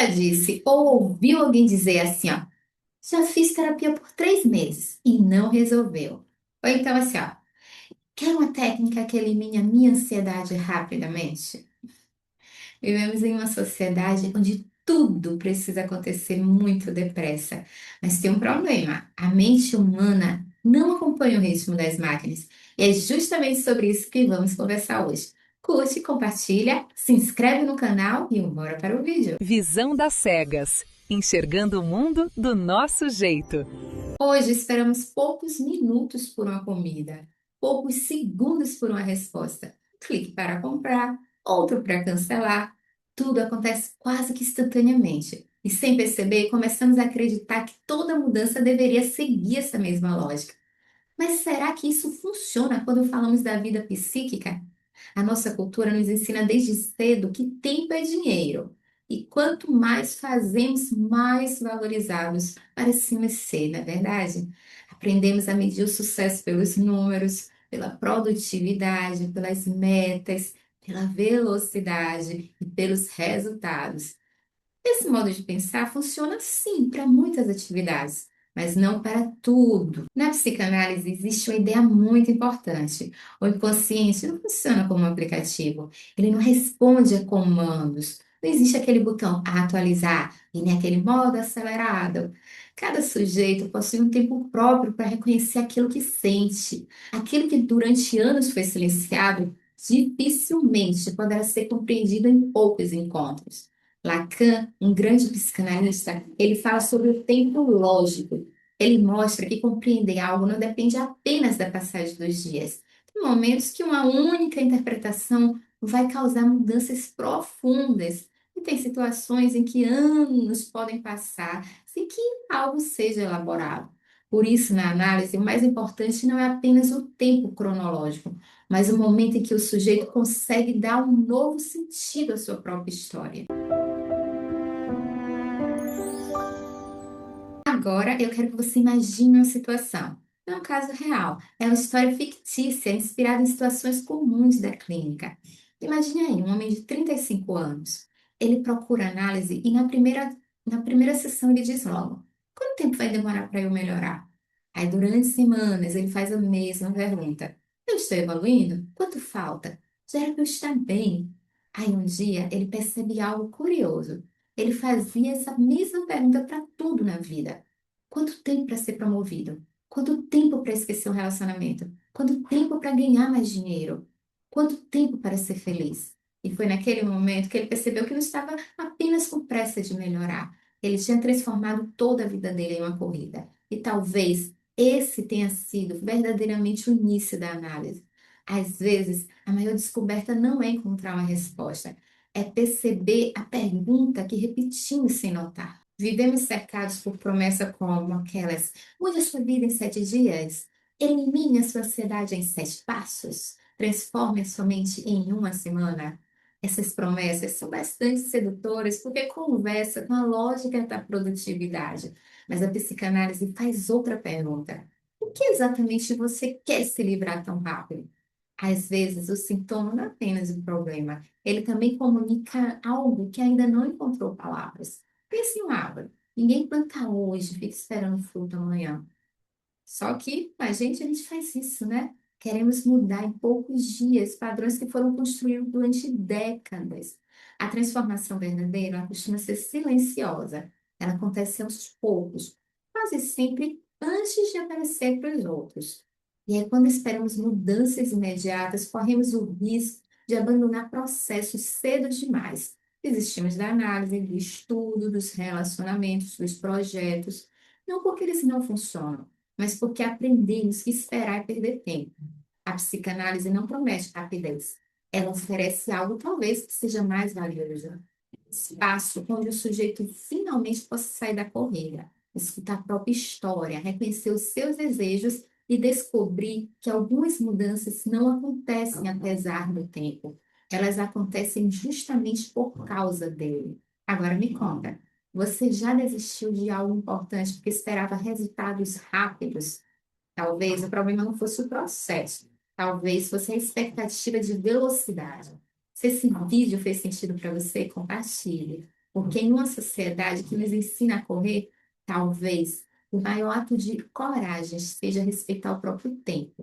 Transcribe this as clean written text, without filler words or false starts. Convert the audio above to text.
Já disse ou ouviu alguém dizer assim, ó, já fiz terapia por 3 meses e não resolveu. Ou então assim, ó, quer uma técnica que elimine a minha ansiedade rapidamente? Vivemos em uma sociedade onde tudo precisa acontecer muito depressa. Mas tem um problema: a mente humana não acompanha o ritmo das máquinas. E é justamente sobre isso que vamos conversar hoje. Curte, compartilha, se inscreve no canal e bora para o vídeo. Visão das cegas, enxergando o mundo do nosso jeito. Hoje esperamos poucos minutos por uma comida, poucos segundos por uma resposta. Clique para comprar, outro para cancelar. Tudo acontece quase que instantaneamente. E sem perceber, começamos a acreditar que toda mudança deveria seguir essa mesma lógica. Mas será que isso funciona quando falamos da vida psíquica? A nossa cultura nos ensina desde cedo que tempo é dinheiro. E quanto mais fazemos, mais valorizados parecemos ser, não é verdade? Aprendemos a medir o sucesso pelos números, pela produtividade, pelas metas, pela velocidade e pelos resultados. Esse modo de pensar funciona sim para muitas atividades, mas não para tudo. Na psicanálise existe uma ideia muito importante. O inconsciente não funciona como um aplicativo, ele não responde a comandos. Não existe aquele botão atualizar e nem aquele modo acelerado. Cada sujeito possui um tempo próprio para reconhecer aquilo que sente. Aquilo que durante anos foi silenciado dificilmente poderá ser compreendido em poucos encontros. Lacan, um grande psicanalista, ele fala sobre o tempo lógico. Ele mostra que compreender algo não depende apenas da passagem dos dias. Tem momentos que uma única interpretação vai causar mudanças profundas. E tem situações em que anos podem passar sem que algo seja elaborado. Por isso, na análise, o mais importante não é apenas o tempo cronológico, mas o momento em que o sujeito consegue dar um novo sentido à sua própria história. Agora eu quero que você imagine uma situação. Não é um caso real, é uma história fictícia inspirada em situações comuns da clínica. Imagine aí um homem de 35 anos. Ele procura análise e na primeira sessão ele diz logo: quanto tempo vai demorar para eu melhorar? Aí durante semanas ele faz a mesma pergunta: eu estou evoluindo? Quanto falta? Já era para eu estar bem. Aí um dia ele percebe algo curioso. Ele fazia essa mesma pergunta para tudo na vida. Quanto tempo para ser promovido? Quanto tempo para esquecer um relacionamento? Quanto tempo para ganhar mais dinheiro? Quanto tempo para ser feliz? E foi naquele momento que ele percebeu que não estava apenas com pressa de melhorar. Ele tinha transformado toda a vida dele em uma corrida. E talvez esse tenha sido verdadeiramente o início da análise. Às vezes, a maior descoberta não é encontrar uma resposta, é perceber a pergunta que repetimos sem notar. Vivemos cercados por promessas como aquelas: mude a sua vida em 7 dias, elimine a sua ansiedade em 7 passos, transforme a sua mente em uma semana. Essas promessas são bastante sedutoras porque conversa com a lógica da produtividade. Mas a psicanálise faz outra pergunta: o que exatamente você quer se livrar tão rápido? Às vezes, o sintoma não é apenas um problema, ele também comunica algo que ainda não encontrou palavras. Pense em uma árvore. Ninguém planta hoje, fica esperando fruto amanhã. Só que a gente faz isso, né? Queremos mudar em poucos dias padrões que foram construídos durante décadas. A transformação verdadeira, ela costuma ser silenciosa. Ela acontece aos poucos, quase sempre antes de aparecer para os outros. E aí, quando esperamos mudanças imediatas, corremos o risco de abandonar processos cedo demais. Desistimos da análise, do estudo, dos relacionamentos, dos projetos, não porque eles não funcionam, mas porque aprendemos que esperar é perder tempo. A psicanálise não promete rapidez. Ela oferece algo talvez que seja mais valioso. Espaço onde o sujeito finalmente possa sair da correria, escutar a própria história, reconhecer os seus desejos e descobrir que algumas mudanças não acontecem apesar do tempo. Elas acontecem justamente por causa dele. Agora me conta, você já desistiu de algo importante porque esperava resultados rápidos? Talvez o problema não fosse o processo, talvez fosse a expectativa de velocidade. Se esse vídeo fez sentido para você, compartilhe. Porque em uma sociedade que nos ensina a correr, talvez o maior ato de coragem seja respeitar o próprio tempo.